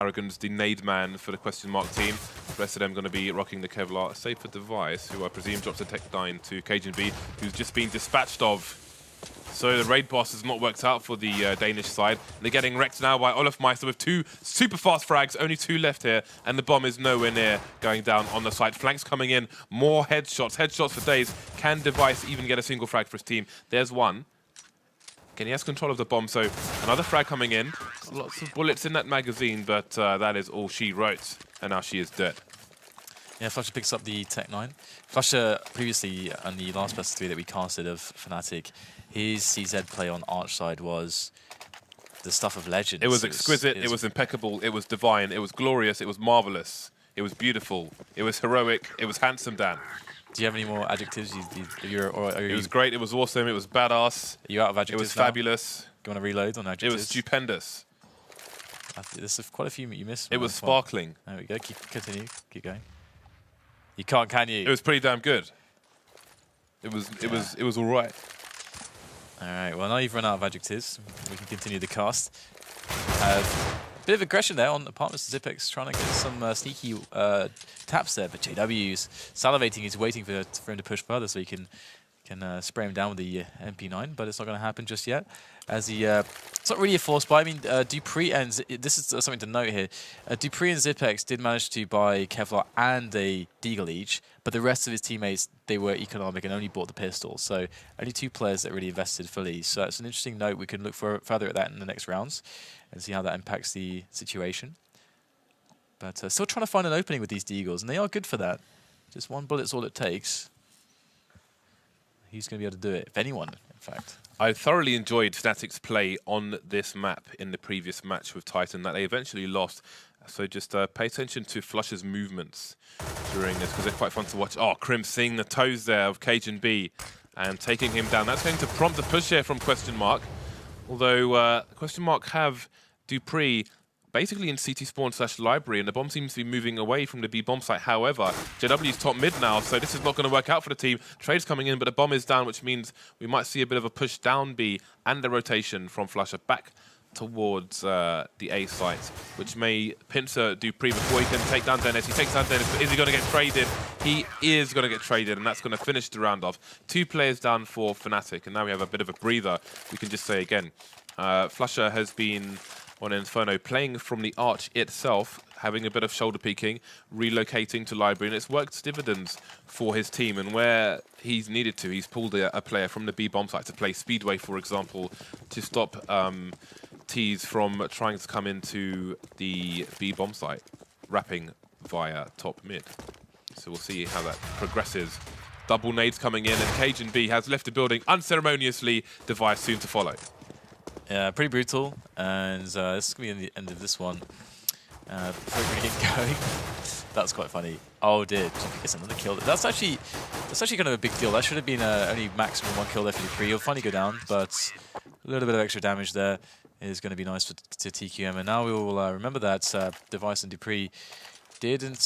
Hurricane's the nade man for the question mark team. The rest of them going to be rocking the Kevlar, save for Device, who I presume drops a tech 9 to Cajun B, who's just been dispatched of. So the raid boss has not worked out for the Danish side. They're getting wrecked now by Olofmeister with 2 super fast frags, only 2 left here, and the bomb is nowhere near going down on the side. Flanks coming in, more headshots for days. Can Device even get a single frag for his team? There's one. Again, he has control of the bomb, so another frag coming in. Lots of bullets in that magazine, but that is all she wrote, and now she is dead. Yeah, Flusher picks up the Tech 9. Flusher, previously on the last best of 3 that we casted of Fnatic, his CZ play on Arch side was the stuff of legends. It was exquisite, it was impeccable, it was divine, it was glorious, it was marvelous, it was beautiful, it was heroic, it was handsome, Dan. Do you have any more adjectives? It was great, it was awesome, it was badass. Are you out of adjectives? It was fabulous. Do you want to reload on adjectives? It was stupendous. There's quite a few you missed. It was sparkling. There we go, continue, keep going. You can't, can you? It was pretty damn good. It was all right. All right. Well, now you've run out of adjectives. We can continue the cast. A bit of aggression there on Apartments. Zipex trying to get some sneaky taps there, but JW's salivating. He's waiting for him to push further so he can spray him down with the MP9, but it's not going to happen just yet. As he, it's not really a force buy. I mean, Dupree and this is something to note here. Dupree and Zipex did manage to buy Kevlar and a Deagle each, but the rest of his teammates, they were economic and only bought the pistol. So only 2 players that really invested fully. So it's an interesting note. We can look further at that in the next rounds and see how that impacts the situation. But still trying to find an opening with these Deagles, and they are good for that. Just 1 bullet's all it takes. He's going to be able to do it, if anyone, in fact. I thoroughly enjoyed Fnatic's play on this map in the previous match with Titan that they eventually lost. So just pay attention to Flusher's movements during this, because they're quite fun to watch. Oh, Krim seeing the toes there of Cajun B and taking him down. That's going to prompt a push here from Question Mark. Although Question Mark have Dupree basically in CT spawn / library, and the bomb seems to be moving away from the B bomb site. However, JW's top mid now, so this is not going to work out for the team. Trade's coming in, but the bomb is down, which means we might see a bit of a push down B and a rotation from Flusher back towards the A site, which may pincer Dupree before he can take down Dennis. He takes down Dennis, but is he going to get traded? He is going to get traded, and that's going to finish the round off. 2 players down for Fnatic, and now we have a bit of a breather. We can just say again, Flusher has been on Inferno, playing from the Arch itself, having a bit of shoulder peeking, relocating to Library, and it's worked dividends for his team. And where he's needed to, he's pulled a player from the B bomb site to play Speedway, for example, to stop T's from trying to come into the B bomb site, wrapping via top mid. So we'll see how that progresses. Double nades coming in, and Cajun B has left the building unceremoniously. Device soon to follow. Yeah, pretty brutal, and this is going to be the end of this one. Before we get going, that's quite funny. Oh dear, it's another kill. That's actually kind of a big deal. That should have been only maximum 1 kill there for Dupree. He'll finally go down, but a little bit of extra damage there is going to be nice to TQM. And now we will remember that Device and Dupree didn't.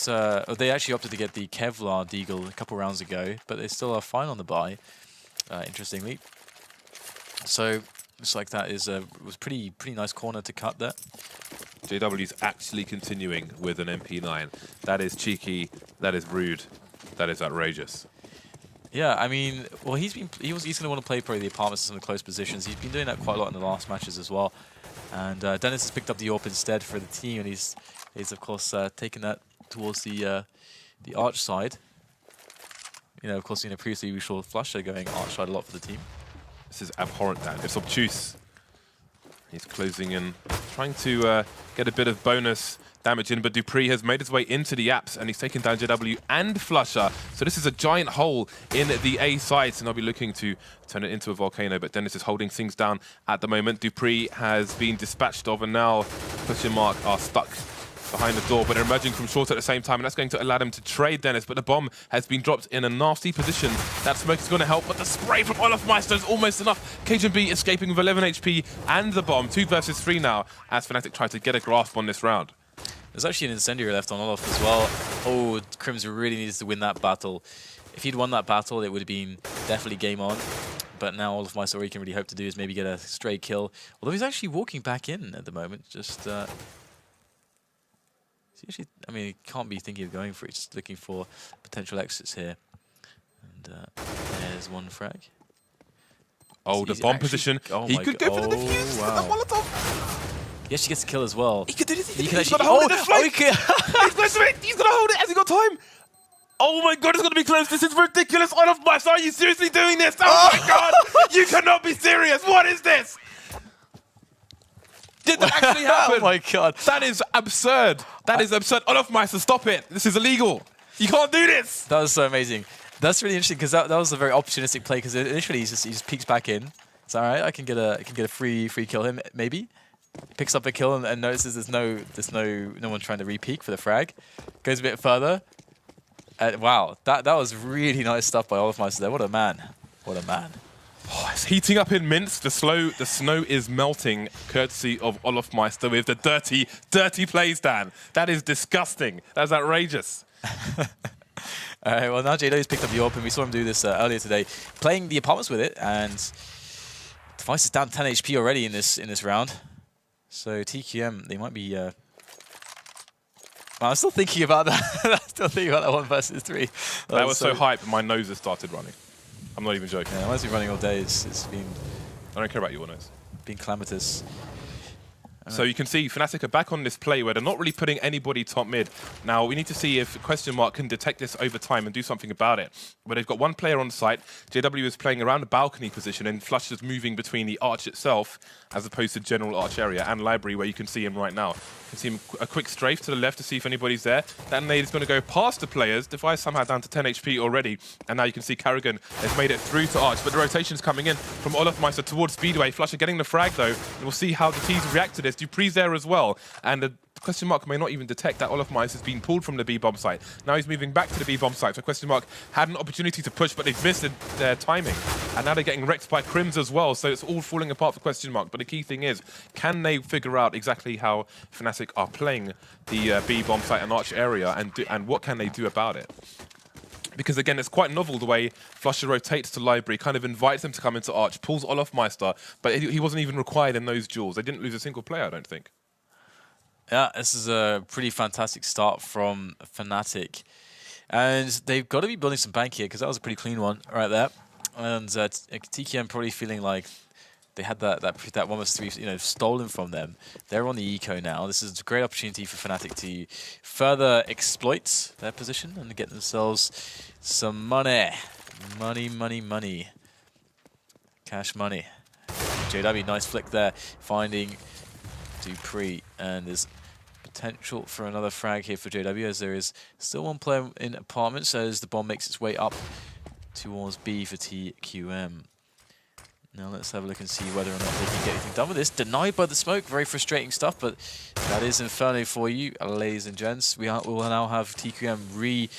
They actually opted to get the Kevlar Deagle a couple rounds ago, but they still are fine on the buy. Interestingly, so. Looks like that was pretty nice corner to cut there. JW's actually continuing with an MP9. That is cheeky. That is rude. That is outrageous. Yeah, I mean, well, he's going to want to play probably the Apartments in some close positions. He's been doing that quite a lot in the last matches as well. And Dennis has picked up the AWP instead for the team, and he's of course taken that towards the Arch side. You know, of course, previously we saw Flusher going Arch side a lot for the team. This is abhorrent, Dan. It's obtuse. He's closing in, trying to get a bit of bonus damage in, but Dupree has made his way into the apps, and he's taken down JW and Flusher. So this is a giant hole in the A site, and I'll be looking to turn it into a volcano, but Dennis is holding things down at the moment. Dupree has been dispatched of, and now Question Mark are stuck behind the door, but they're emerging from short at the same time, and that's going to allow them to trade Dennis, but the bomb has been dropped in a nasty position. That smoke is going to help, but the spray from Olofmeister is almost enough. Cajun B escaping with 11 HP and the bomb. 2 versus 3 now, as Fnatic try to get a grasp on this round. There's actually an incendiary left on Olof as well. Oh, Crims really needs to win that battle. If he'd won that battle, it would have been definitely game on. But now Olofmeister, all he can really hope to do is maybe get a stray kill. Although he's actually walking back in at the moment, just... Actually, I mean, he can't be thinking of going for it. He's just looking for potential exits here. And there's one frag. Oh, the bomb position. Oh He could go for the defuse. Wow. The Molotov. He actually gets the kill as well. He could do this. He can He's actually got to hold it. He's He's going to hold it. Has he got time? Oh my god, it's going to be close. This is ridiculous. On off mice. Are you seriously doing this? Oh my god. You cannot be serious. What is this? Did that actually happen? Oh my god. That is absurd. That is absurd. On off mice, stop it. This is illegal. You can't do this. That was so amazing. That's really interesting because that was a very opportunistic play because initially he just peeks back in. It's all right. I can get a free kill him maybe. Picks up a kill and notices there's no one trying to re-peek for the frag. Goes a bit further. Wow, that was really nice stuff by Olofmeister there. What a man. What a man. Oh, it's heating up in Minsk. The snow is melting, courtesy of Olofmeister with the dirty plays, Dan. That is disgusting. That's outrageous. All right, well, now JW's picked up the AWP, and we saw him do this earlier today, playing the apartments with it, and Device is down 10 HP already in this round. So TQM, they might be... I'm still thinking about that. I'm still thinking about that 1 versus 3. That was so hype, my nose has started running. I'm not even joking. Yeah, it must be running all day. It's been... I don't care about your nose. Been calamitous. So you can see Fnatic are back on this play where they're not really putting anybody top mid. Now, we need to see if Question can detect this over time and do something about it. But they've got one player on site. JW is playing around the balcony position and Flush is moving between the arch itself as opposed to general arch area and library where you can see him right now. You can see him a quick strafe to the left to see if anybody's there. That nade is going to go past the players. Device somehow down to 10 HP already. And now you can see Karrigan has made it through to arch. But the rotation's coming in from Olofmeister towards Speedway. Flush are getting the frag though. And we'll see how the T's react to this. Dupree's there as well. And the Question may not even detect that Olofmeister has been pulled from the B-bomb site. Now he's moving back to the B-bomb site. So Question had an opportunity to push, but they've missed their timing. And now they're getting wrecked by Crims as well. So it's all falling apart for Question. But the key thing is, can they figure out exactly how Fnatic are playing the B-bomb site and arch area, and what can they do about it? Because again, it's quite novel the way Flusher rotates to library, kind of invites them to come into arch, pulls Olofmeister, but he wasn't even required in those duels. They didn't lose a single player, I don't think. Yeah, this is a pretty fantastic start from Fnatic. And they've got to be building some bank here, because that was a pretty clean one right there. And TQM probably feeling like they had that 1 versus 3, stolen from them. They're on the eco now. This is a great opportunity for Fnatic to further exploit their position and get themselves some money. Money. Cash money. JW, nice flick there, finding Dupree, and there's potential for another frag here for JW, as there is still one player in apartments as the bomb makes its way up towards B for TQM. Now let's have a look and see whether or not they can get anything done with this. Denied by the smoke, very frustrating stuff, but that is Inferno for you, ladies and gents. We will now have TQM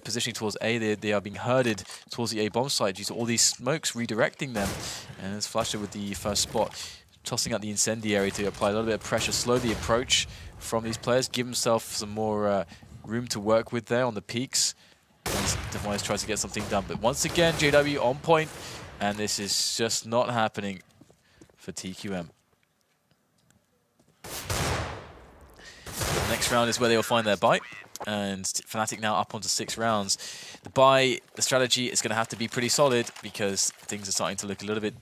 positioning towards A. They are being herded towards the A bomb site due to all these smokes redirecting them. And it's Flusher with the first spot, tossing out the incendiary to apply a little bit of pressure, slow the approach from these players, give himself some more room to work with there on the peaks. As Device tries to get something done, but once again, JW on point, and this is just not happening for TQM. The next round is where they will find their bite, and Fnatic now up onto 6 rounds. The strategy is going to have to be pretty solid because things are starting to look a little bit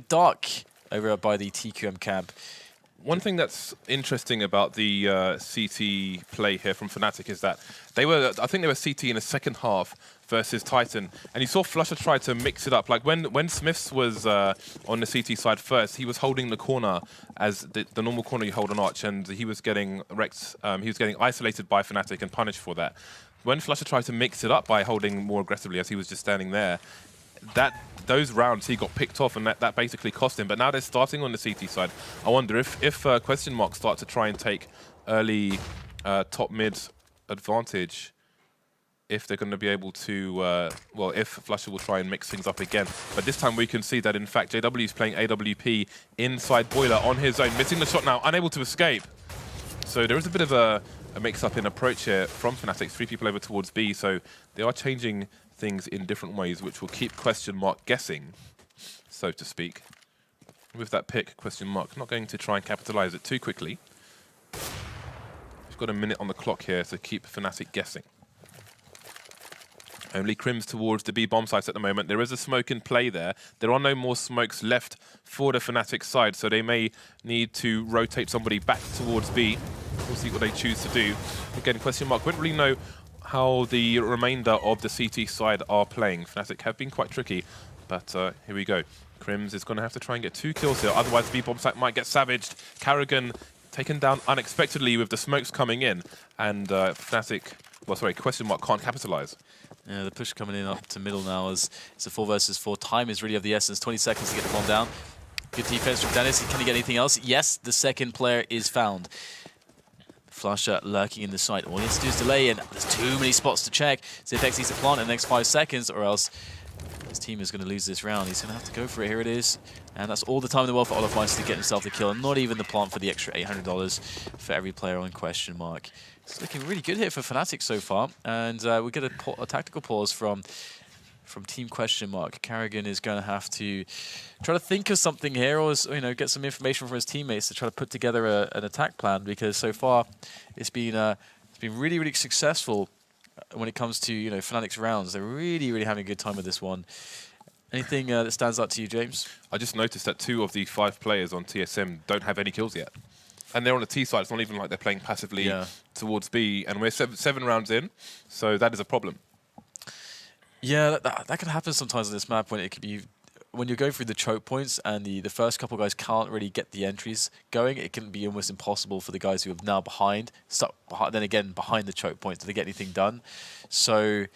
dark over by the TQM camp. One thing that's interesting about the CT play here from Fnatic is that I think they were CT in the second half versus Titan, and you saw Flusher try to mix it up. Like when Smiths was on the CT side first, he was holding the corner as the normal corner you hold on Arch, and he was getting wrecked. He was getting isolated by Fnatic and punished for that. When Flusher tried to mix it up by holding more aggressively as he was just standing there, those rounds he got picked off, and that basically cost him. But now they're starting on the CT side. I wonder if Question start to try and take early top mid advantage, if they're going to be able to, well, if Flusher will try and mix things up again. But this time we can see that in fact JW is playing AWP inside Boiler on his own, missing the shot now, unable to escape. So there is a bit of a mix-up in approach here from Fnatic. 3 people over towards B, so they are changing things in different ways, which will keep Question guessing, so to speak. With that pick, Question not going to try and capitalize it too quickly. got a minute on the clock here to keep Fnatic guessing. Only Crims towards the B bomb sites at the moment. There is a smoke in play there. There are no more smokes left for the Fnatic side, so they may need to rotate somebody back towards B. We'll see what they choose to do. Again, question mark. We don't really know how the remainder of the CT side are playing. Fnatic have been quite tricky, but here we go. Crims is going to have to try and get 2 kills here, otherwise the B bomb site might get savaged. Karrigan taken down unexpectedly with the smokes coming in, and Fnatic, well, sorry, question mark can't capitalize. Yeah, the push coming in up to middle now as it's a 4 versus 4. Time is really of the essence. 20 seconds to get the bomb down. Good defense from Dennis. Can he get anything else? Yes, the second player is found. Flusher lurking in the site. All he has to do is delay, and there's too many spots to check. Zipex needs to plant in the next 5 seconds, or else his team is going to lose this round. He's going to have to go for it. Here it is. And that's all the time in the world for olofmeister to get himself the kill, and not even the plant for the extra $800 for every player on question mark. It's looking really good here for Fnatic so far, and we get a tactical pause from Team Question Mark. Karrigan is going to have to try to think of something here, or get some information from his teammates to try to put together an attack plan, because so far it's been really, really successful when it comes to Fnatic's rounds. They're really, really having a good time with this one. Anything that stands out to you, James? I just noticed that 2 of the 5 players on TSM don't have any kills yet. And they're on the T side. It's not even like they're playing passively towards B. And we're 7 rounds in, so that is a problem. Yeah, that can happen sometimes on this map when it could be when you're going through the choke points and the first couple of guys can't really get the entries going. It can be almost impossible for the guys who are now stuck then again behind the choke points to get anything done. So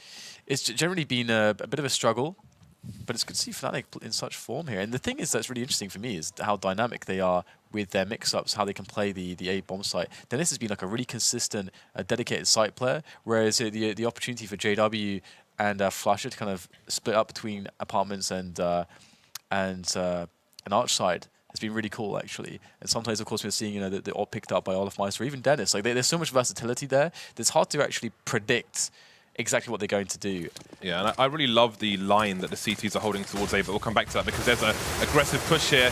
it's generally been a bit of a struggle. But it's good to see Fnatic in such form here. And the thing is that's really interesting for me is how dynamic they are with their mix-ups, how they can play the A bomb site. Dennis has been like a really consistent, dedicated site player, whereas the opportunity for JW and Flusher to kind of split up between apartments and Arch side has been really cool, actually. And sometimes, of course, we're seeing the all picked up by olofmeister or even Dennis. Like there's so much versatility there that it's hard to actually predict exactly what they're going to do. Yeah, and I really love the line that the CTs are holding towards A, but we'll come back to that because there's an aggressive push here.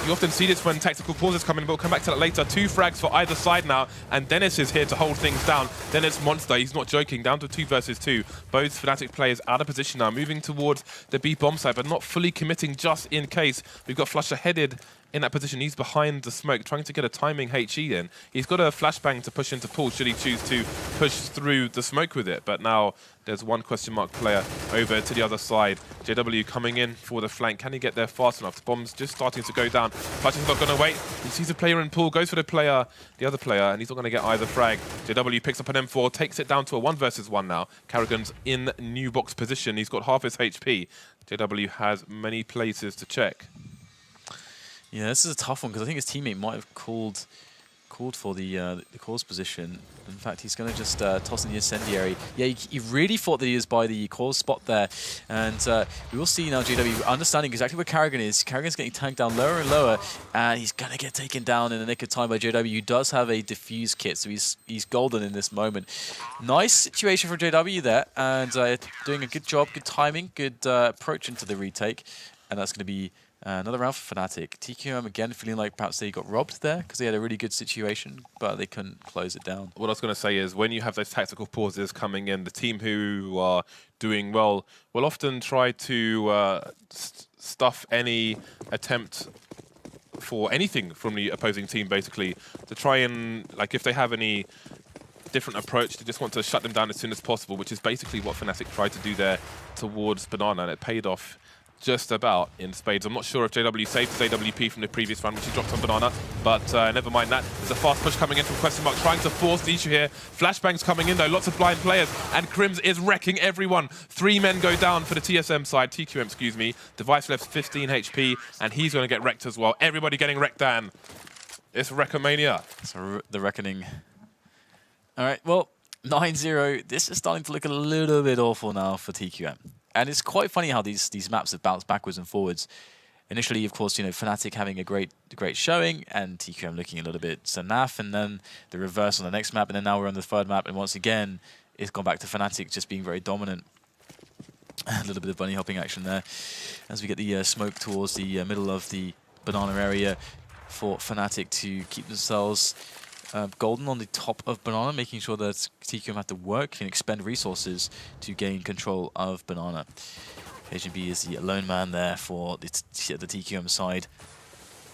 You often see this when tactical pauses come in, but we'll come back to that later. 2 frags for either side now, and Dennis is here to hold things down. Dennis Monster, he's not joking, down to 2 versus 2. Both Fnatic players out of position now, moving towards the B bomb side, but not fully committing just in case. We've got Flusher headed in that position. He's behind the smoke, trying to get a timing HE in. He's got a flashbang to push into pool should he choose to push through the smoke with it. But now there's 1 question mark player over to the other side. JW coming in for the flank. Can he get there fast enough? The bomb's just starting to go down. Flusher's not going to wait. He sees a player in pool, goes for the other player, and he's not going to get either frag. JW picks up an M4, takes it down to a 1 versus 1 now. Karrigan's in new box position. He's got half his HP. JW has many places to check. Yeah, this is a tough one because I think his teammate might have called for the cause position. In fact, he's going to just toss in the incendiary. Yeah, he really thought that he was by the cause spot there. And we will see now JW understanding exactly where Karrigan is. Karrigan's getting tanked down lower and lower, and he's going to get taken down in the nick of time by JW, who does have a defuse kit, so he's golden in this moment. Nice situation for JW there, and doing a good job, good timing, good approach into the retake. And that's going to be another round for Fnatic. TQM again feeling like perhaps they got robbed there because they had a really good situation, but they couldn't close it down. What I was going to say is when you have those tactical pauses coming in, the team who are doing well will often try to stuff any attempt for anything from the opposing team, basically, to try and, like, if they have any different approach, they just want to shut them down as soon as possible, which is basically what Fnatic tried to do there towards Banana, and it paid off just about in spades. I'm not sure if JW saved his AWP from the previous round, which he dropped on Banana, but never mind that. There's a fast push coming in from Question Mark, trying to force the issue here. Flashbangs coming in though, lots of blind players, and Crims is wrecking everyone. 3 men go down for the TSM side, TQM, excuse me. Device left 15 HP, and he's going to get wrecked as well. Everybody getting wrecked, Dan. It's Wreckomania. So the reckoning. All right, well, 9-0. This is starting to look a little bit awful now for TQM. And it's quite funny how these maps have bounced backwards and forwards. Initially, of course, Fnatic having a great showing, and TQM looking a little bit naff, and then the reverse on the next map, and then now we're on the 3rd map, and once again, it's gone back to Fnatic just being very dominant. A little bit of bunny hopping action there as we get the smoke towards the middle of the Banana area for Fnatic to keep themselves Golden on the top of Banana, making sure that TQM have to work and expend resources to gain control of Banana. KGB is the lone man there for the TQM side.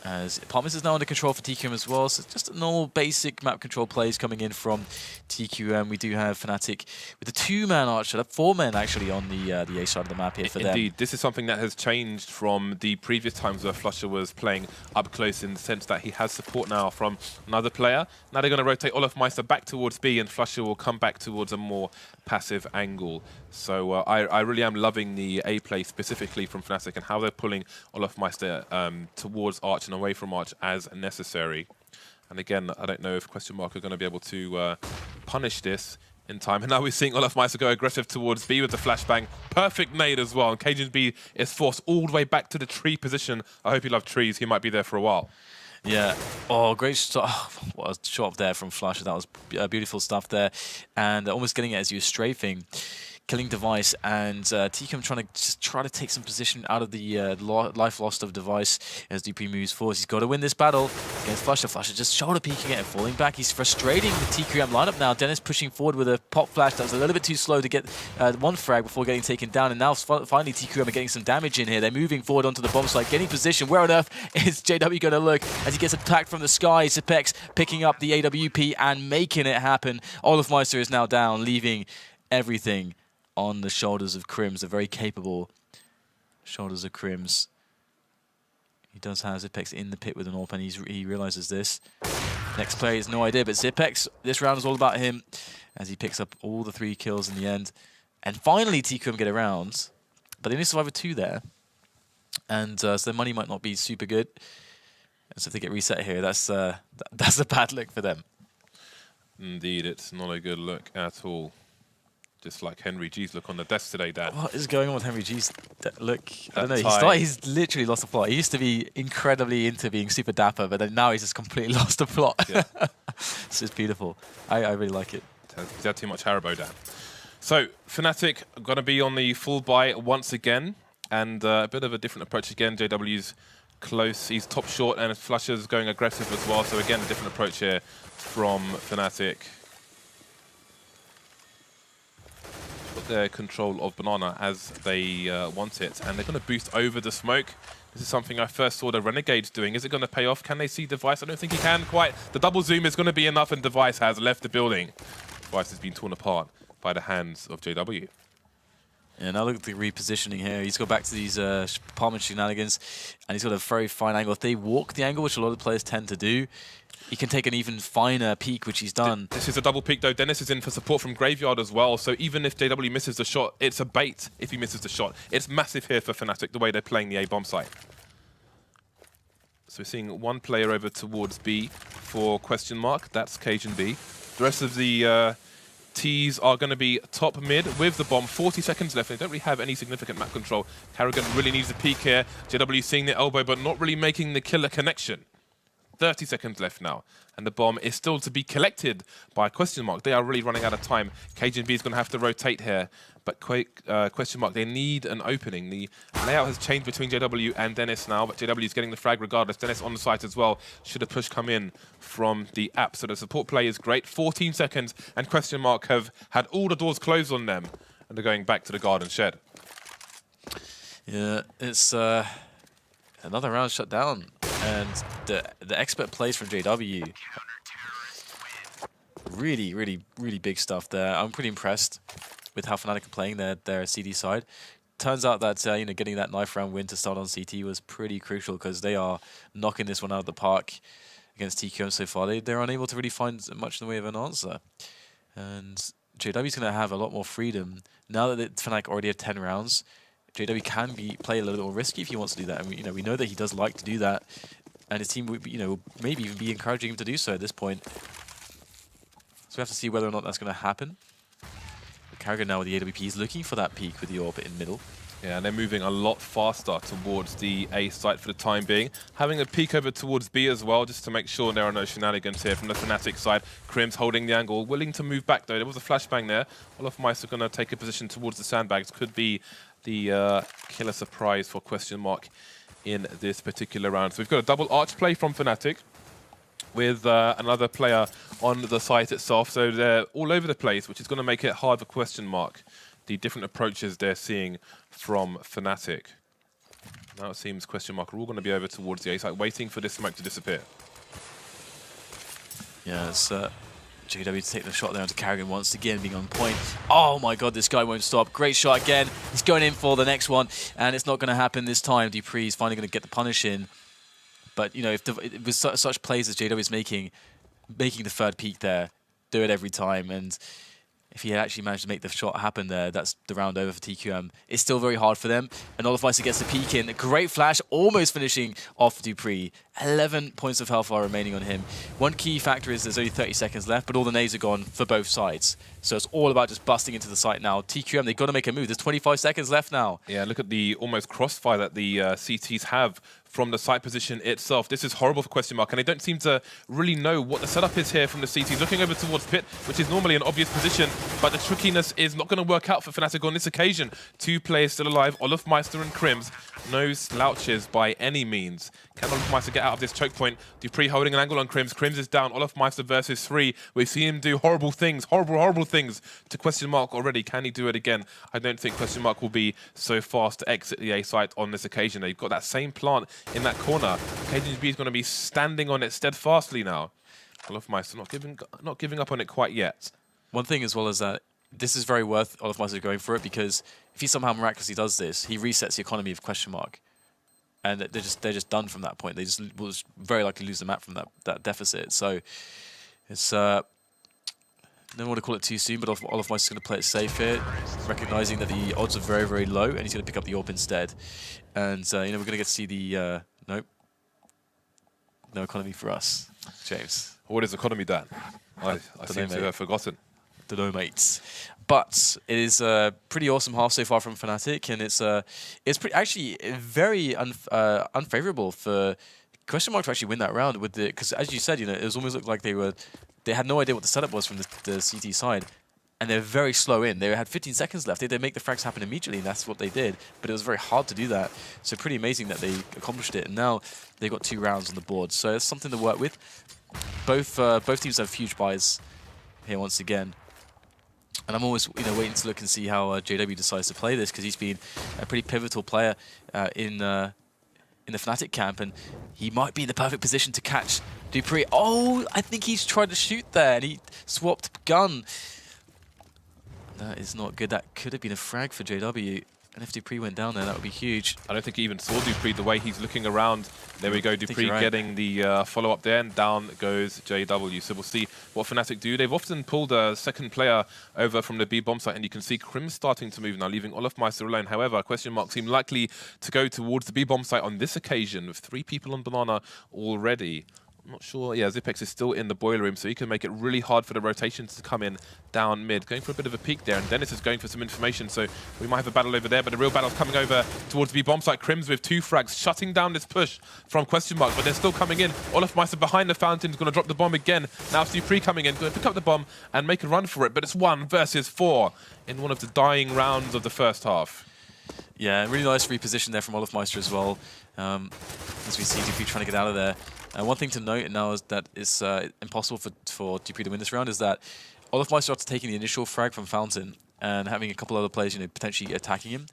As Apartments is now under control for TQM as well, so just a normal basic map control plays coming in from TQM. We do have Fnatic with a 2-man Archer, 4 men actually on the A side of the map here for them. Indeed, this is something that has changed from the previous times where Flusher was playing up close, in the sense that he has support now from another player. Now they're going to rotate Olaf Meister back towards B, and Flusher will come back towards a more passive angle. So I really am loving the A play specifically from Fnatic and how they're pulling Olaf Meister towards Arch and away from Arch as necessary. And again, I don't know if Question Mark are going to be able to punish this in time. And now we're seeing Olaf Meister go aggressive towards B with the flashbang. Perfect nade as well. And Cajun B is forced all the way back to the tree position. I hope you love trees. He might be there for a while. Yeah. Oh, great shot. What a shot there from Flusher. That was beautiful stuff there. And almost getting it as you were strafing. Killing Device, and TQM try to take some position out of the life lost of Device as DP moves forward. He's got to win this battle against Flusher. Flusher just shoulder peeking it and falling back. He's frustrating the TQM lineup now. Dennis pushing forward with a pop flash that was a little bit too slow to get one frag before getting taken down, and now finally TQM are getting some damage in here. They're moving forward onto the bomb site, getting position. Where on earth is JW going to look as he gets attacked from the sky? Zipex picking up the AWP and making it happen. Olaf Meister is now down, leaving everything on the shoulders of Crims, the very capable shoulders of Crims. He does have Zipex in the pit with an AWP, and he realizes this. Next player has no idea, but Zipex, this round is all about him as he picks up all the 3 kills in the end. And finally, TQM get around, but they only survive with 2 there. And so their money might not be super good. And so if they get reset here, that's a bad look for them. Indeed, it's not a good look at all. Just like Henry G's look on the desk today, Dan. What is going on with Henry G's look? I don't know. He's literally lost the plot. He used to be incredibly into being super dapper, but then now he's just completely lost the plot. Yeah. It's just beautiful. I really like it. He's had too much Haribo, Dan. So, Fnatic are going to be on the full buy once again, and a bit of a different approach again. JW's close. He's top short, and Flusher's going aggressive as well. So again, a different approach here from Fnatic. Put their control of Banana as they want it, and they're going to boost over the smoke. This is something I first saw the Renegades doing. Is it going to pay off? Can they see Device? I don't think he can quite. The double zoom is going to be enough, and Device has left the building. Device has been torn apart by the hands of JW. Yeah, now look at the repositioning here. He's got back to these apartment shenanigans, and he's got a very fine angle. If they walk the angle, which a lot of players tend to do, he can take an even finer peek, which he's done. This is a double peek, though. Dennis is in for support from Graveyard as well, so even if JW misses the shot, it's a bait if he misses the shot. It's massive here for Fnatic, the way they're playing the A-bomb site. So we're seeing one player over towards B for Question Mark. That's Cajun B. The rest of the T's are going to be top mid with the bomb. 40 seconds left. They don't really have any significant map control. Carrigan really needs a peek here. JW seeing the elbow, but not really making the killer connection. 30 seconds left now, and the bomb is still to be collected by Question Mark. They are really running out of time. Cajun B is going to have to rotate here, but Question Mark, they need an opening. The layout has changed between JW and Dennis now, but JW is getting the frag regardless. Dennis on the site as well. Should a push come in from the app, so the support play is great. 14 seconds, and Question Mark have had all the doors closed on them, and they're going back to the garden shed. Yeah, it's another round shut down. And the expert plays from JW, really big stuff there. I'm pretty impressed with how Fnatic are playing their CD side. Turns out that you know, getting that knife round win to start on CT was pretty crucial, because they are knocking this one out of the park against TQM so far. They're unable to really find much in the way of an answer, and JW's going to have a lot more freedom now that Fnatic already have 10 rounds. JW can play a little bit more risky if he wants to do that, and we know that he does like to do that, and his team would maybe even be encouraging him to do so at this point. So we have to see whether or not that's going to happen. Carrigan now with the AWP is looking for that peak with the AWP in middle. Yeah, and they're moving a lot faster towards the A site for the time being. Having a peek over towards B as well, just to make sure there are no shenanigans here from the Fnatic side. Crims holding the angle, willing to move back though. There was a flashbang there. Olaf Meister going to take a position towards the sandbags. Could be the killer surprise for Question Mark in this particular round. So we've got a double arch play from Fnatic. with another player on the site itself. So they're all over the place, which is going to make it hard for Question Mark. The different approaches they're seeing from Fnatic. Now it seems Question Mark are all going to be over towards the A site, waiting for this smoke to disappear. Yeah, it's JW to take the shot there onto Carrigan once again, being on point. Oh my god, this guy won't stop. Great shot again. He's going in for the next one, and it's not going to happen this time. dupreeh is finally going to get the punish in. But, you know, if with such plays as JW is making the third peak there, do it every time. And if he had actually managed to make the shot happen there, that's the round over for TQM. It's still very hard for them. And olofmeister gets the peek in. A great flash, almost finishing off dupreeh. 11 points of health are remaining on him. One key factor is there's only 30 seconds left, but all the nades are gone for both sides. So it's all about just busting into the site now. TQM, they've got to make a move. There's 25 seconds left now. Yeah, look at the almost crossfire that the CTs have from the site position itself. This is horrible for Question Mark, and they don't seem to really know what the setup is here from the CTs. Looking over towards Pit, which is normally an obvious position, but the trickiness is not going to work out for Fnatic on this occasion. Two players still alive, olofmeister and Crims. No slouches by any means. Can olofmeister get out of this choke point? dupreeh holding an angle on Crims. Crims is down. olofmeister versus 3. We see him do horrible things, horrible things to Question Mark already. Can he do it again? I don't think Question Mark will be so fast to exit the A site on this occasion. They've got that same plant in that corner. KGB is going to be standing on it steadfastly now. olofmeister not giving up on it quite yet. One thing as well is that this is very worth olofmeister going for it, because if he somehow miraculously does this, he resets the economy of Question Mark. And they're just done from that point. They just will very likely lose the map from that deficit. So it's don't want to call it too soon, but olofmeister is going to play it safe here, recognizing that the odds are very, very low, and he's going to pick up the AWP instead. And you know, we're going to get to see the nope, no economy for us, James. What is economy, Dan? I seem to have forgotten. Don't know, mates. But it is a pretty awesome half so far from Fnatic, and it's actually very unfavorable for Question Mark to actually win that round, with the, because as you said, you know, it was almost looked like they had no idea what the setup was from the CT side, and they're very slow in. They had 15 seconds left. They make the frags happen immediately, and that's what they did. But it was very hard to do that. So pretty amazing that they accomplished it, and now they've got 2 rounds on the board. So it's something to work with. Both teams have huge buys here once again. And I'm always, you know, waiting to look and see how JW decides to play this, because he's been a pretty pivotal player in the Fnatic camp, and he might be in the perfect position to catch dupreeh. Oh, I think he's tried to shoot there, and he swapped gun. That is not good. That could have been a frag for JW. And if dupreeh went down there, that would be huge. I don't think he even saw dupreeh the way he's looking around. There we go, dupreeh getting the follow-up there, and down goes JW. So we'll see what Fnatic do. They've often pulled a second player over from the B bomb site, and you can see Crims starting to move now, leaving olofmeister alone. However, Question Mark seem likely to go towards the B bomb site on this occasion, with 3 people on Banana already. I'm not sure. Yeah, Zipex is still in the boiler room, so he can make it really hard for the rotations to come in down mid. Going for a bit of a peek there, and Dennis is going for some information, so we might have a battle over there, but the real battle's coming over towards the bomb site. Crims with 2 frags, shutting down this push from Question Mark, but they're still coming in. olofmeister behind the fountain is going to drop the bomb again. Now it's dupreeh coming in, going to pick up the bomb and make a run for it, but it's 1 versus 4 in one of the dying rounds of the first half. Yeah, really nice reposition there from olofmeister as well. As we see dupreeh trying to get out of there. One thing to note now is that it's impossible for dupreeh to win this round, is that olofmeister, after taking the initial frag from Fountain and having a couple other players, you know, potentially attacking him,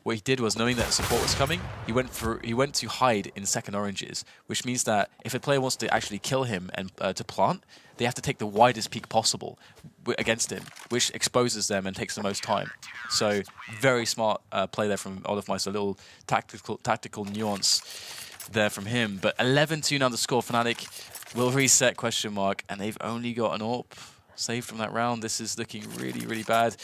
what he did was, knowing that support was coming, he went to hide in second oranges, which means that if a player wants to actually kill him and to plant, they have to take the widest peak possible against him, which exposes them and takes the most time. So very smart play there from olofmeister, a little tactical nuance there from him. But 11-2 now the score. Fnatic will reset Question Mark, and they've only got an AWP saved from that round. This is looking really, really bad.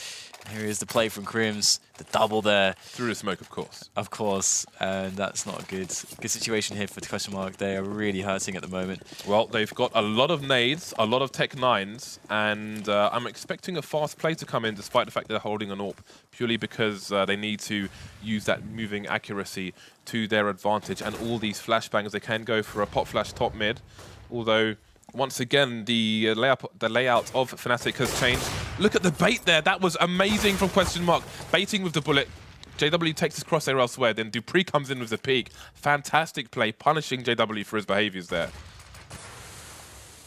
Here is the play from Crims, the double there. Through the smoke, of course. Of course, and that's not a good situation here for the Question Mark. They are really hurting at the moment. Well, they've got a lot of nades, a lot of Tech 9s, and I'm expecting a fast play to come in, despite the fact they're holding an AWP, purely because they need to use that moving accuracy to their advantage. And all these flashbangs, they can go for a pop flash top mid, although once again, the layout of Fnatic has changed. Look at the bait there. That was amazing from Question Mark. Baiting with the bullet. JW takes his crosshair elsewhere. Then dupreeh comes in with the peek. Fantastic play, punishing JW for his behaviors there.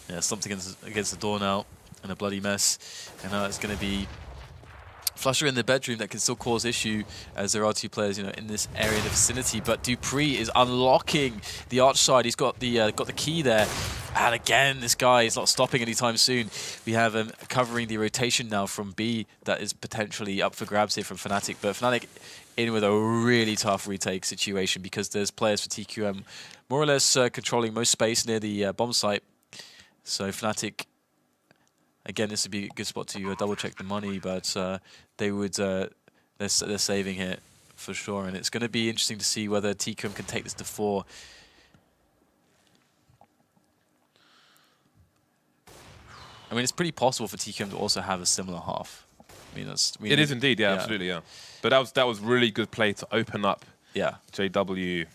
Yeah, something against the door now, and a bloody mess. And now it's going to be Flusher in the bedroom that can still cause issue, as there are two players, in this area in the vicinity. But dupreeh is unlocking the arch side. He's got the key there, and again, this guy is not stopping anytime soon. We have him covering the rotation now from B that is potentially up for grabs here from Fnatic. But Fnatic in with a really tough retake situation because there's players for TQM more or less controlling most space near the bomb site. So Fnatic, again, this would be a good spot to double check the money, but they would they're saving here for sure, and it's going to be interesting to see whether TQM can take this to 4. I mean, it's pretty possible for TQM to also have a similar half. I mean, it is indeed, yeah, absolutely, yeah. But that was really good play to open up JW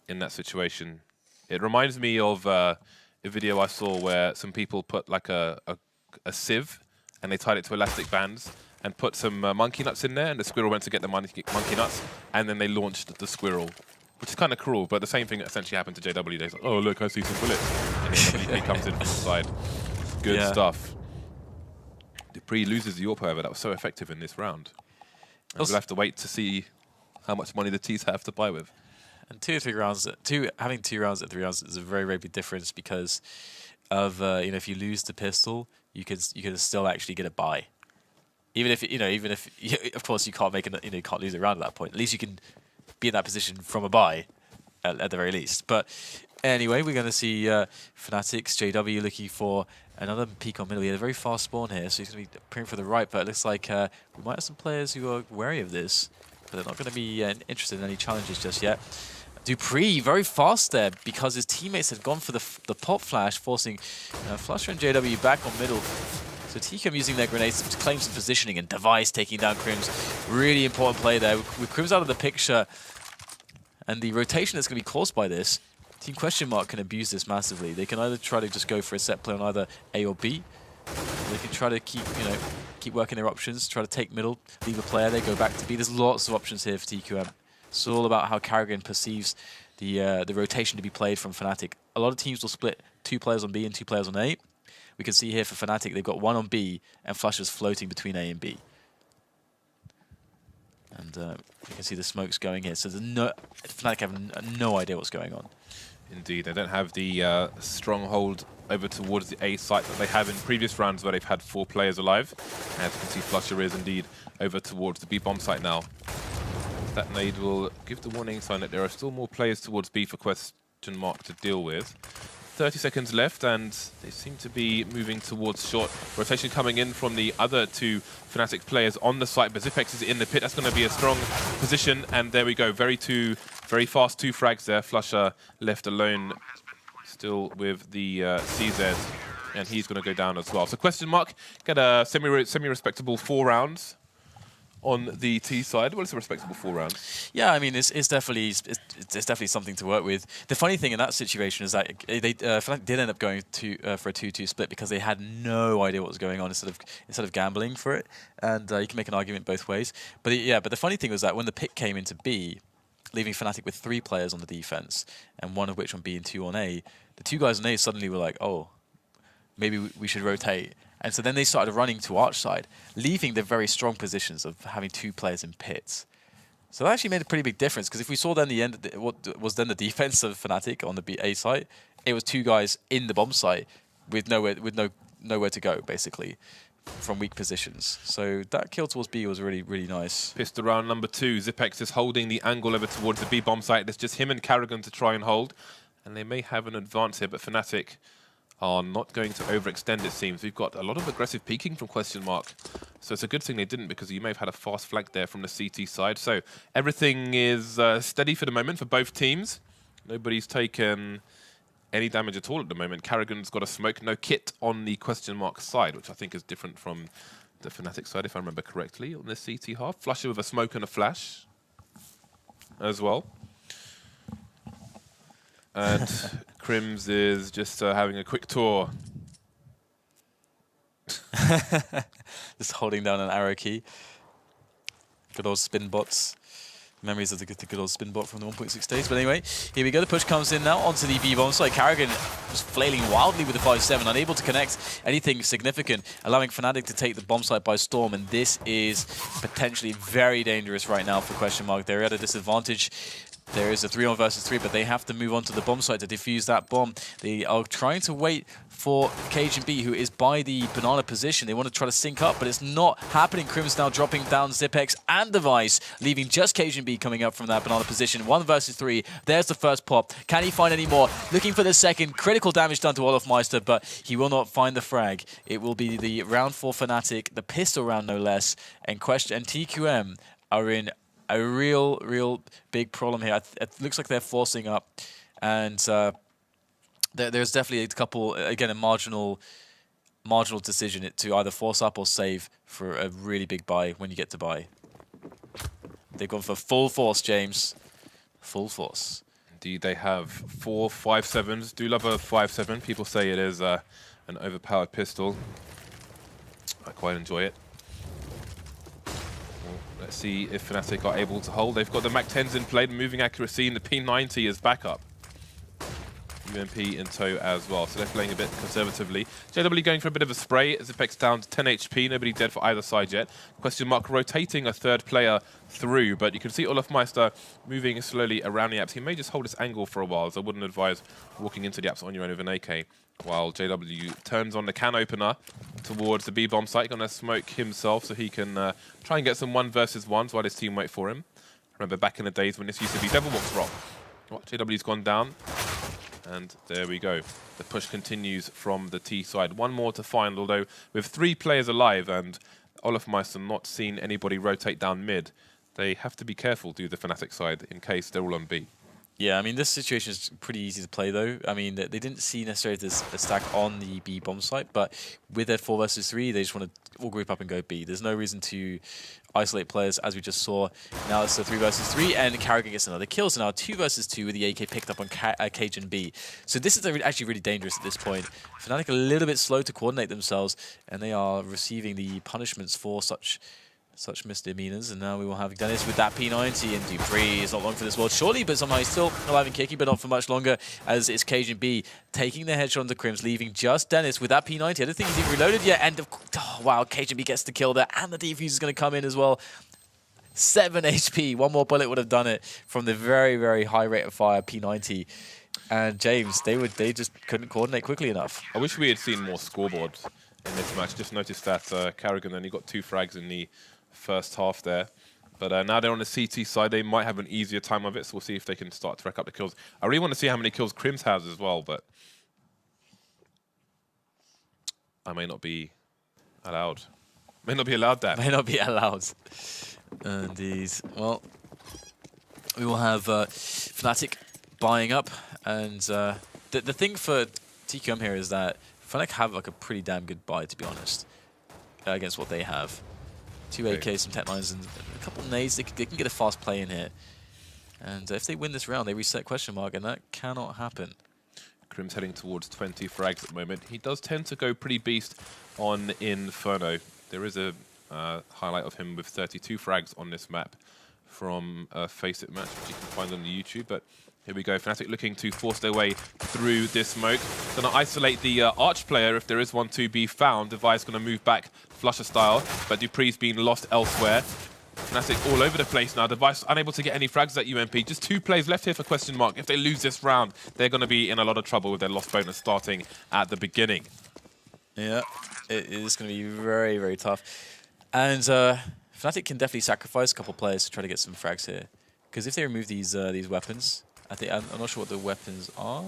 in that situation. It reminds me of a video I saw where some people put like a sieve and they tied it to elastic bands and put some monkey nuts in there, and the squirrel went to get the monkey nuts, and then they launched the squirrel, which is kind of cruel, but the same thing essentially happened to JW. They're like, oh look, I see some bullets, and then WP comes in from the side. Good stuff. dupreeh loses the AWP, however. That was so effective in this round. And we'll have to wait to see how much money the T's have to buy with. And having 2 rounds at 3 rounds is a very, very big difference because of if you lose the pistol, you can still actually get a buy. Even if of course you can't you can't lose a round at that point. At least you can be in that position from a buy, at the very least. But anyway, we're going to see Fnatic's JW looking for another peek on middle. He had a very fast spawn here, so he's going to be praying for the right. But it looks like we might have some players who are wary of this, but they're not going to be interested in any challenges just yet. dupreeh very fast there because his teammates had gone for the pop flash, forcing Flusher and JW back on middle. So TQM using their grenades to claim some positioning, and Device taking down Crims. Really important play there. With Crims out of the picture and the rotation that's going to be caused by this, Team Question Mark can abuse this massively. They can either try to just go for a set play on either A or B. They can try to keep working their options, try to take middle, leave a player, they go back to B. There's lots of options here for TQM. It's all about how Karrigan perceives the rotation to be played from Fnatic. A lot of teams will split 2 players on B and 2 players on A. We can see here for Fnatic, they've got 1 on B, and Flusher's floating between A and B. And you can see the smokes going here. So Fnatic have no idea what's going on. Indeed, they don't have the stronghold over towards the A site that they have in previous rounds where they've had 4 players alive. As you can see, Flusher is indeed over towards the B bomb site now. That nade will give the warning sign that there are still more players towards B for Question Mark to deal with. 30 seconds left, and they seem to be moving towards short. Rotation coming in from the other 2 Fnatic players on the site, but Zipex is in the pit. That's going to be a strong position, and there we go. Very fast 2 frags there. Flusher left alone still with the CZ, and he's going to go down as well. So Question Mark get a semi-respectable 4 rounds on the T side. Well, it's a respectable 4 rounds. Yeah, I mean, it's definitely something to work with. The funny thing in that situation is that Fnatic did end up going for a 2-2 split because they had no idea what was going on instead of gambling for it. And you can make an argument both ways. But the funny thing was that when the pick came into B, leaving Fnatic with 3 players on the defense, and 1 of which on B and 2 on A, the 2 guys on A suddenly were like, oh, maybe we should rotate. And so then they started running to arch side, leaving the very strong positions of having 2 players in pits. So that actually made a pretty big difference, because if we saw then what was then the defense of Fnatic on the A site, it was 2 guys in the bomb site with nowhere to go, basically, from weak positions. So that kill towards B was really, really nice. Pistol round number 2. Zipex is holding the angle over towards the B bomb site. There's just him and Karrigan to try and hold, and they may have an advance here, but Fnatic are not going to overextend, it seems. We've got a lot of aggressive peeking from Question Mark. So it's a good thing they didn't, because you may have had a fast flank there from the CT side. So everything is steady for the moment for both teams. Nobody's taken any damage at all at the moment. Karrigan's got a smoke, no kit on the Question Mark side, which I think is different from the Fnatic side, if I remember correctly, on the CT half. Flusher with a smoke and a flash as well. And Crims is just having a quick tour. Just holding down an arrow key. Good old spin bots. Memories of the good old spin bot from the 1.6 days. But anyway, here we go. The push comes in now onto the B-bomb side. Karrigan was flailing wildly with the 5-7, unable to connect anything significant, allowing Fnatic to take the bomb site by storm. And this is potentially very dangerous right now for Question Mark. They're at a disadvantage. There is a 3-on versus 3, but they have to move on to the bomb site to defuse that bomb. They are trying to wait for cajunb, who is by the banana position. They want to try to sync up, but it's not happening. Crim's now dropping down Zipex and Device, leaving just cajunb coming up from that banana position. 1 versus 3. There's the first pop. Can he find any more? Looking for the second. Critical damage done to Olofmeister, but he will not find the frag. It will be the round for Fnatic, the pistol round no less, and Question and TQM are in a real big problem here. It looks like they're forcing up, and there's definitely a couple, again, a marginal decision to either force up or save for a really big buy when you get to buy. They've gone for full force, James. Full force. Indeed, they have 4 5.7s. Do love a 5.7. People say it is an overpowered pistol. I quite enjoy it. Let's see if Fnatic are able to hold. They've got the Mac-10s in play, the moving accuracy, and the P90 is back up. UMP in tow as well, so they're playing a bit conservatively. JW going for a bit of a spray. Zipex down to 10 HP, nobody dead for either side yet. Question Mark rotating a third player through, but you can see Olofmeister moving slowly around the apps. He may just hold this angle for a while, so I wouldn't advise walking into the apps on your own with an AK. While JW turns on the can opener towards the B-bomb site, gonna smoke himself so he can try and get some 1 versus 1s while his team wait for him. Remember back in the days when this used to be Devilbox Rock. Oh, JW's gone down, and there we go. The push continues from the T side. 1 more to find, although with 3 players alive and Olofmeister not seen anybody rotate down mid, they have to be careful, do the Fnatic side, in case they're all on B. Yeah, I mean, this situation is pretty easy to play, though. I mean, they didn't see necessarily a stack on the B bomb site, but with their 4 versus 3, they just want to all group up and go B. There's no reason to isolate players, as we just saw. Now it's a 3 versus 3, and Karrigan gets another kill. So now 2 versus 2 with the AK picked up on cajunb. So this is actually really dangerous at this point. Fnatic a little bit slow to coordinate themselves, and they are receiving the punishments for such misdemeanors. And now we will have Dennis with that P90, and Dupree is not long for this world, surely, but somehow he's still alive and kicking, but not for much longer, as it's cajunb taking the headshot onto Crims, leaving just Dennis with that P90. I don't think he's even reloaded yet, and wow, cajunb gets the kill there, and the defuse is going to come in as well. 7 HP, 1 more bullet would have done it from the very high rate of fire P90. And James, they just couldn't coordinate quickly enough. I wish we had seen more scoreboards in this match. Just noticed that Karrigan only got 2 frags in the first half there, but now they're on the CT side. They might have an easier time of it, so we'll see if they can start to rack up the kills. I really want to see how many kills Crims has as well, but I may not be allowed. May not be allowed that. May not be allowed. Indeed. Well, we will have Fnatic buying up, and the thing for TQM here is that Fnatic have like a pretty damn good buy, to be honest, against what they have. 2 AKs, some Tech 9s, and a couple nades. They can get a fast play in here. And if they win this round, they reset Question Mark, and that cannot happen. Crim's heading towards 20 frags at the moment. He does tend to go pretty beast on Inferno. There is a highlight of him with 32 frags on this map from a Face It match, which you can find on the YouTube. But here we go, Fnatic looking to force their way through this smoke. Going to isolate the Arch player if there is one to be found. Device going to move back Flusher style, but Dupree's been lost elsewhere. Fnatic all over the place now. Device unable to get any frags at UMP. Just 2 plays left here for Question Mark. If they lose this round, they're going to be in a lot of trouble with their lost bonus starting at the beginning. Yeah, it is going to be very tough. And Fnatic can definitely sacrifice a couple players to try to get some frags here. Because if they remove these weapons, I'm not sure what the weapons are.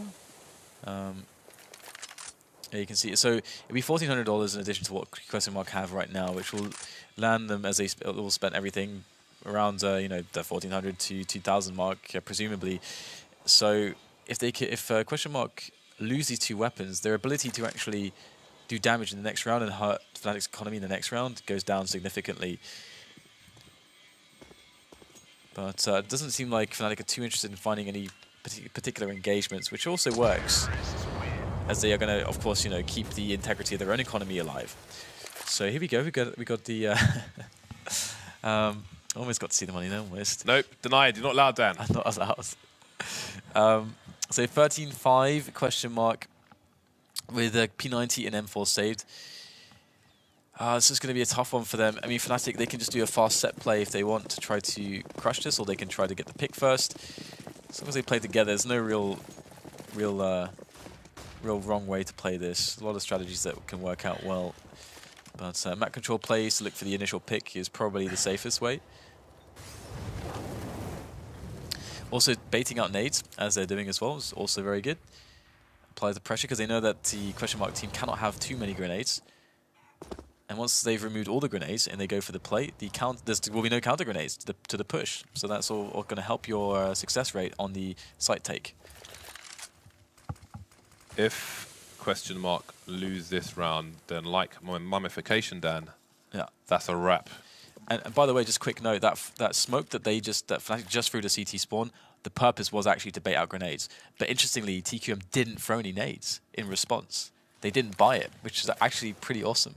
Yeah, you can see it. So it'll be $1,400 in addition to what Question Mark have right now, which will land them as they will spend everything around you know, the 1,400 to 2,000 mark, presumably. So if Question Mark lose these 2 weapons, their ability to actually do damage in the next round and hurt Fnatic's economy in the next round goes down significantly. But it doesn't seem like Fnatic are too interested in finding any particular engagements, which also works, as they are going to, of course, you know, keep the integrity of their own economy alive. So here we go. We got the Almost got to see the money, no, almost. Nope, denied. You're not allowed, Dan. I'm not allowed. So 13-5, question mark, with a P90 and M4 saved. This is going to be a tough one for them. I mean, Fnatic, they can just do a fast set play if they want to try to crush this, or they can try to get the pick first. As long as they play together, there's no real wrong way to play this. A lot of strategies that can work out well. But map control plays to look for the initial pick is probably the safest way. Also, baiting out nades, as they're doing as well, is also very good. Apply the pressure, because they know that the question mark team cannot have too many grenades. And once they've removed all the grenades and they go for the play, there will be no counter grenades to the push. So that's all going to help your success rate on the site take. If question mark lose this round, then like my mummification, Dan, yeah, that's a wrap. And by the way, just quick note, that smoke that Fnatic just threw to CT spawn, the purpose was actually to bait out grenades. But interestingly, TQM didn't throw any nades in response. They didn't buy it, which is actually pretty awesome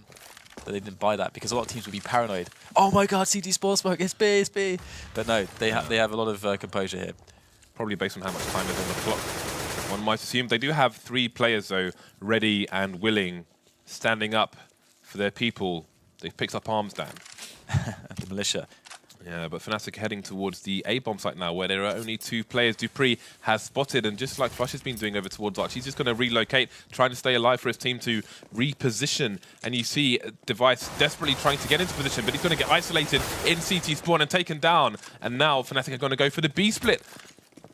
that they didn't buy that, because a lot of teams would be paranoid. Oh my god, CT spawn smoke, it's B, it's B. But no, they have a lot of composure here. Probably based on how much time is on the clock. One might assume they do have 3 players, though, ready and willing, standing up for their people. They've picked up arms, Dan. The militia. Yeah, but Fnatic heading towards the A-bomb site now, where there are only 2 players. Dupree has spotted, and just like Flush has been doing over towards Arch, he's just going to relocate, trying to stay alive for his team to reposition. And you see Device desperately trying to get into position, but he's going to get isolated in CT spawn and taken down. And now Fnatic are going to go for the B split.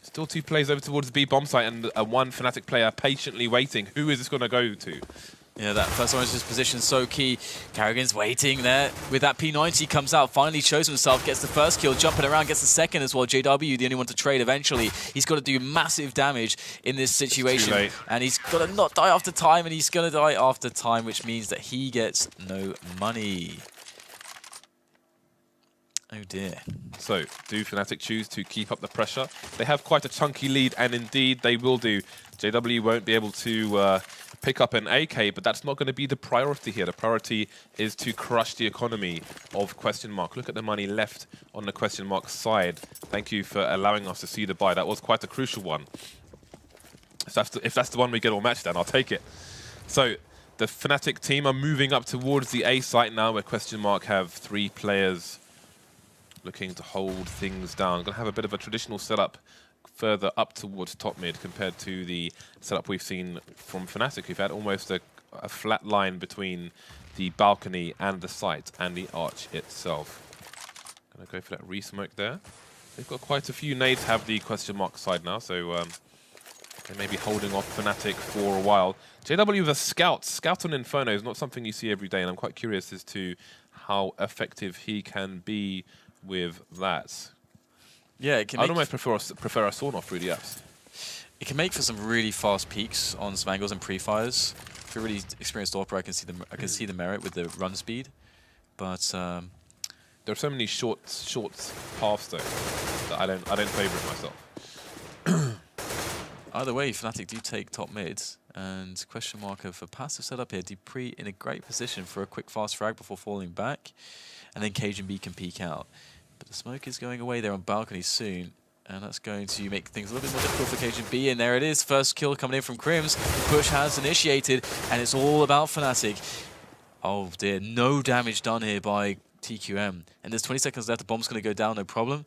Still 2 players over towards the B bomb site, and one Fnatic player patiently waiting. Who is this going to go to? Yeah, that first orange's position is so key. Karrigan's waiting there. With that P90, comes out, finally shows himself, gets the first kill, jumping around, gets the second as well. JW, the only one to trade eventually. He's got to do massive damage in this situation. And he's got to not die after time, and he's going to die after time, which means that he gets no money. Oh dear. So, do Fnatic choose to keep up the pressure? They have quite a chunky lead, and indeed they will do. JW won't be able to pick up an AK, but that's not going to be the priority here. The priority is to crush the economy of question mark. Look at the money left on the question mark side. Thank you for allowing us to see the buy. That was quite a crucial one. So if that's the one we get all match, then I'll take it. So the Fnatic team are moving up towards the A site now, where question mark have 3 players looking to hold things down. Going to have a bit of a traditional setup further up towards top mid compared to the setup we've seen from Fnatic. We've had almost a flat line between the balcony and the site and the arch itself. Going to go for that re-smoke there. They've got quite a few nades have the question mark side now, so they may be holding off Fnatic for a while. JW with a scout. Scout on Inferno is not something you see every day, and I'm quite curious as to how effective he can be with that. Yeah, it can. I'd almost prefer a sawn off through the apps. It can make for some really fast peaks on some angles and pre-fires. If you're a really experienced AWPer, I can see the merit with the run speed, but there are so many short paths though that I don't favourite myself. Either way, Fnatic do take top mid, and question mark of a passive setup here. Dupree in a great position for a quick fast frag before falling back, and then Cajun B can peek out. But the smoke is going away there on balcony soon, and that's going to make things a little bit more difficult for Cajun B. And there it is, first kill coming in from Crims. The push has initiated, and it's all about Fnatic. Oh dear, no damage done here by TQM. And there's 20 seconds left, the bomb's going to go down, no problem.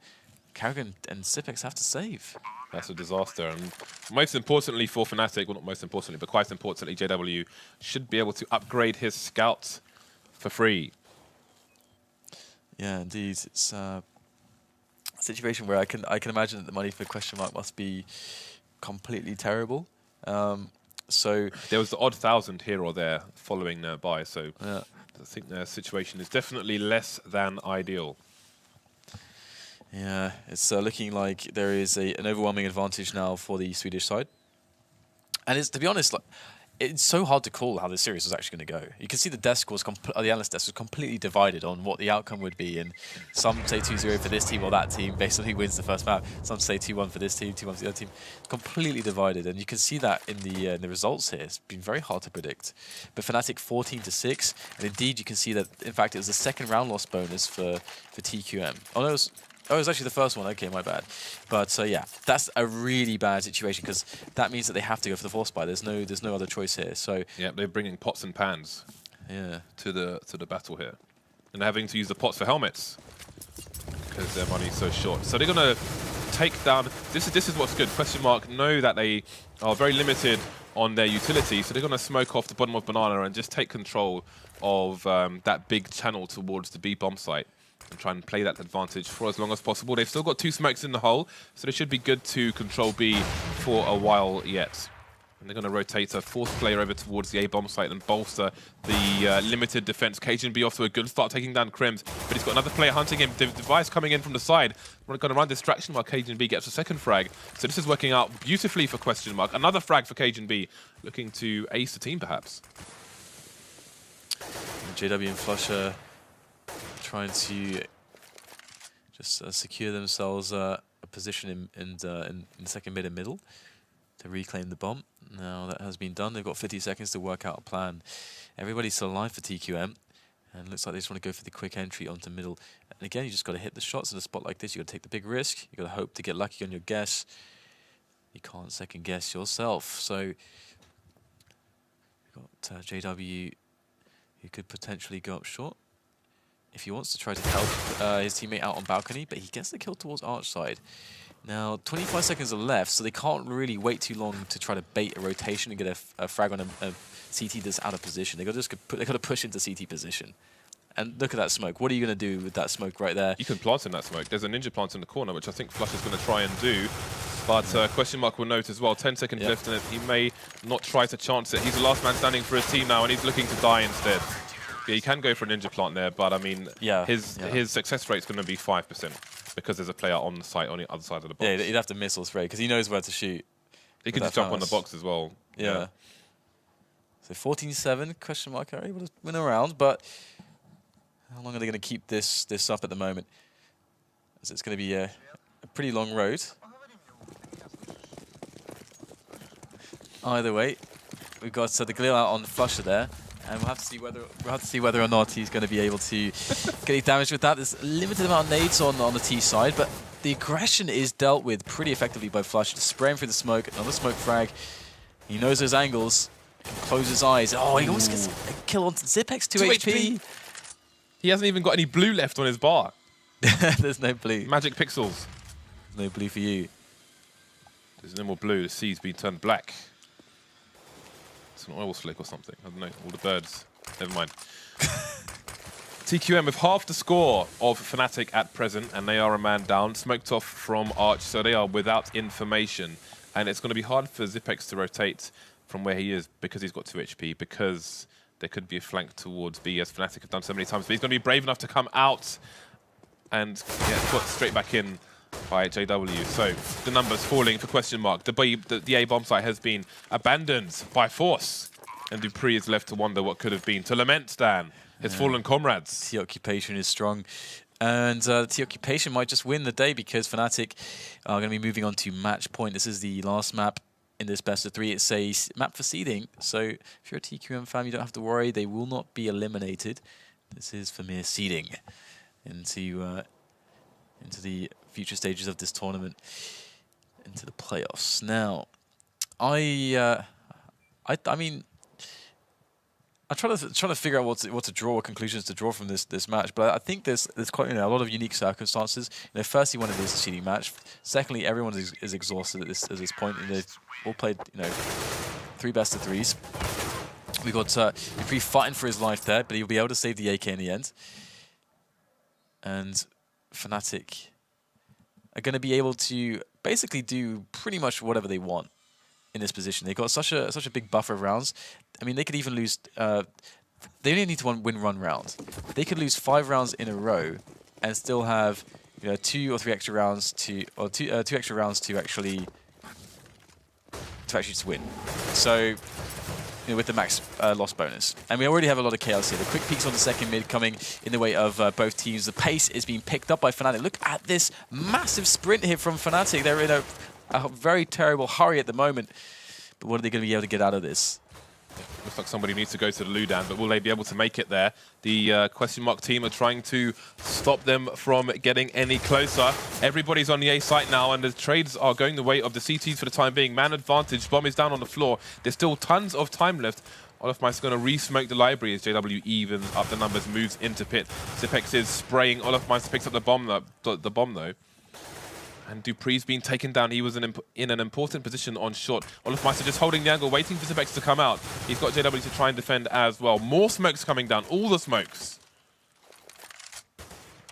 Karrigan and Sipex have to save. That's a disaster, and most importantly for Fnatic, well not most importantly, but quite importantly, JW should be able to upgrade his scouts for free. Yeah, indeed. It's a situation where I can imagine that the money for question mark must be completely terrible. So there was the odd 1,000 here or there following their buy, so yeah. I think their situation is definitely less than ideal. Yeah, it's looking like there is an overwhelming advantage now for the Swedish side. And it's, to be honest, like, it's so hard to call how this series was actually going to go. You can see the desk was the analyst desk was completely divided on what the outcome would be, and some say 2-0 for this team or that team based on who wins the first map. Some say 2-1 for this team, 2-1 for the other team. Completely divided, and you can see that in the results here. It's been very hard to predict. But Fnatic 14-6, and indeed you can see that in fact it was the second round loss bonus for TQM. Oh no, it was actually the first one. Okay, my bad. But yeah, that's a really bad situation because that means that they have to go for the force buy. There's no other choice here. So yeah, they're bringing pots and pans. Yeah. To the battle here, and they're having to use the pots for helmets because their money's so short. So they're gonna take down. This is what's good. Question mark know that they are very limited on their utility, so they're gonna smoke off the bottom of Banana and just take control of that big channel towards the B bomb site. And try and play that advantage for as long as possible. They've still got 2 smokes in the hole, so they should be good to control B for a while yet. And they're going to rotate a 4th player over towards the A bomb site and bolster the limited defense. cajunb off to a good start, taking down Crims, but he's got another player hunting him. Device coming in from the side. We're going to run distraction while cajunb gets a 2nd frag. So this is working out beautifully for Question mark. Another frag for cajunb, looking to ace the team perhaps. JW and Flusher trying to just secure themselves a position in second mid and middle to reclaim the bomb. Now that has been done. They've got 50 seconds to work out a plan. Everybody's still alive for TQM, and it looks like they just want to go for the quick entry onto middle. And again, you just got to hit the shots in a spot like this. You got to take the big risk. You got to hope to get lucky on your guess. You can't second guess yourself. So you've got JW, who could potentially go up short if he wants to try to help his teammate out on balcony, but he gets the kill towards arch side. Now, 25 seconds are left, so they can't really wait too long to try to bait a rotation and get a frag on a CT that's out of position. They got to push into CT position. And look at that smoke. What are you going to do with that smoke right there? You can plant in that smoke. There's a ninja plant in the corner, which I think Flush is going to try and do. But Question mark will note as well, 10 seconds left, and he may not try to chance it. He's the last man standing for his team now, and he's looking to die instead. Yeah, he can go for a ninja plant there, but I mean, his success rate is going to be 5% because there's a player on the site on the other side of the box. Yeah, he'd have to miss or spray because he knows where to shoot. He can just jump on the box as well. Yeah. So 14-7, Question mark are able to win a round, but how long are they going to keep this up at the moment? As it's going to be a pretty long road. Either way, we've got the Glil out on the Flusher there. And we'll have to see whether or not he's going to be able to get any damage with that. There's a limited amount of nades on the T side, but the aggression is dealt with pretty effectively by Flush. Just spraying through the smoke, another smoke frag. He knows those angles. Can close his eyes. Oh, he almost gets a kill on Zipex, 2 HP. He hasn't even got any blue left on his bar. There's no blue. Magic pixels. No blue for you. There's no more blue. The sea's been turned black. It's an oil slick or something. I don't know. All the birds. Never mind. TQM with half the score of Fnatic at present, and they are a man down. Smoked off from Arch, so they are without information. And it's going to be hard for Zipex to rotate from where he is because he's got 2 HP, because there could be a flank towards B, as Fnatic have done so many times. But he's going to be brave enough to come out and get put straight back in by JW. So the numbers falling for Question mark. The A bomb site has been abandoned by force, and Dupree is left to wonder what could have been, to lament Stan, his fallen comrades. T occupation is strong, and T occupation might just win the day because Fnatic are going to be moving on to match point. This is the last map in this best of 3. It's a map for seeding, so if you're a TQM fan, you don't have to worry. They will not be eliminated. This is for mere seeding into the future stages of this tournament, into the playoffs. Now, I mean, I'm trying to figure out what to draw, what conclusions to draw from this match. But I think there's quite a lot of unique circumstances. Firstly, one, it is a seeding match. Secondly, everyone is exhausted at this point, and they've all played 3 best of 3s. We got Dupree fighting for his life there, but he'll be able to save the AK in the end. And Fnatic are going to be able to basically do pretty much whatever they want in this position. They've got such a big buffer of rounds. I mean, they could even lose. They only need to win 1 round. They could lose 5 rounds in a row and still have 2 or 3 extra rounds to, or 2 extra rounds to actually just win. So with the max loss bonus. And we already have a lot of chaos here. The quick peeks on the second mid coming in the way of both teams. The pace is being picked up by Fnatic. Look at this massive sprint here from Fnatic. They're in a very terrible hurry at the moment. But what are they going to be able to get out of this? Looks like somebody needs to go to the Ludan, but will they be able to make it there? The question mark team are trying to stop them from getting any closer. Everybody's on the A site now, and the trades are going the way of the CTs for the time being. Man advantage, bomb is down on the floor. There's still tons of time left. Olofmeister going to re-smoke the library as JW evens up the numbers, moves into pit. Zipex is spraying. Olofmeister picks up the bomb though. And Dupree's been taken down. He was in an important position on shot. Olofmeister just holding the angle, waiting for Zipex to come out. He's got JW to try and defend as well. More smokes coming down. All the smokes.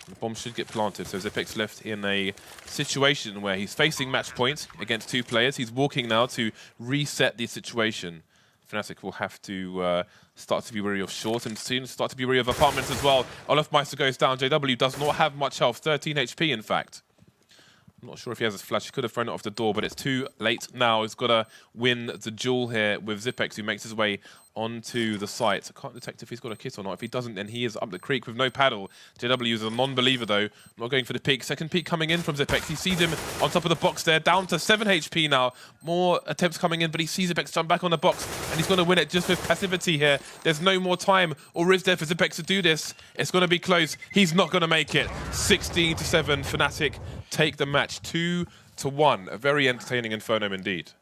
The bomb should get planted. So Zipex left in a situation where he's facing match point against 2 players. He's walking now to reset the situation. Fnatic will have to start to be wary of short and soon start to be wary of apartments as well. Olofmeister goes down. JW does not have much health. 13 HP, in fact. I'm not sure if he has his flash. He could have thrown it off the door, but it's too late now. He's got to win the duel here with Zipex, who makes his way onto the site. I can't detect if he's got a kit or not. If he doesn't, then he is up the creek with no paddle. JW is a non-believer, though. Not going for the peek. Second peek coming in from Zipex. He sees him on top of the box there, down to 7 HP now. More attempts coming in, but he sees Zipex jump back on the box, and he's going to win it just with passivity here. There's no more time or is there for Zipex to do this. It's going to be close. He's not going to make it. 16-7, Fnatic take the match 2-1. A very entertaining Inferno indeed.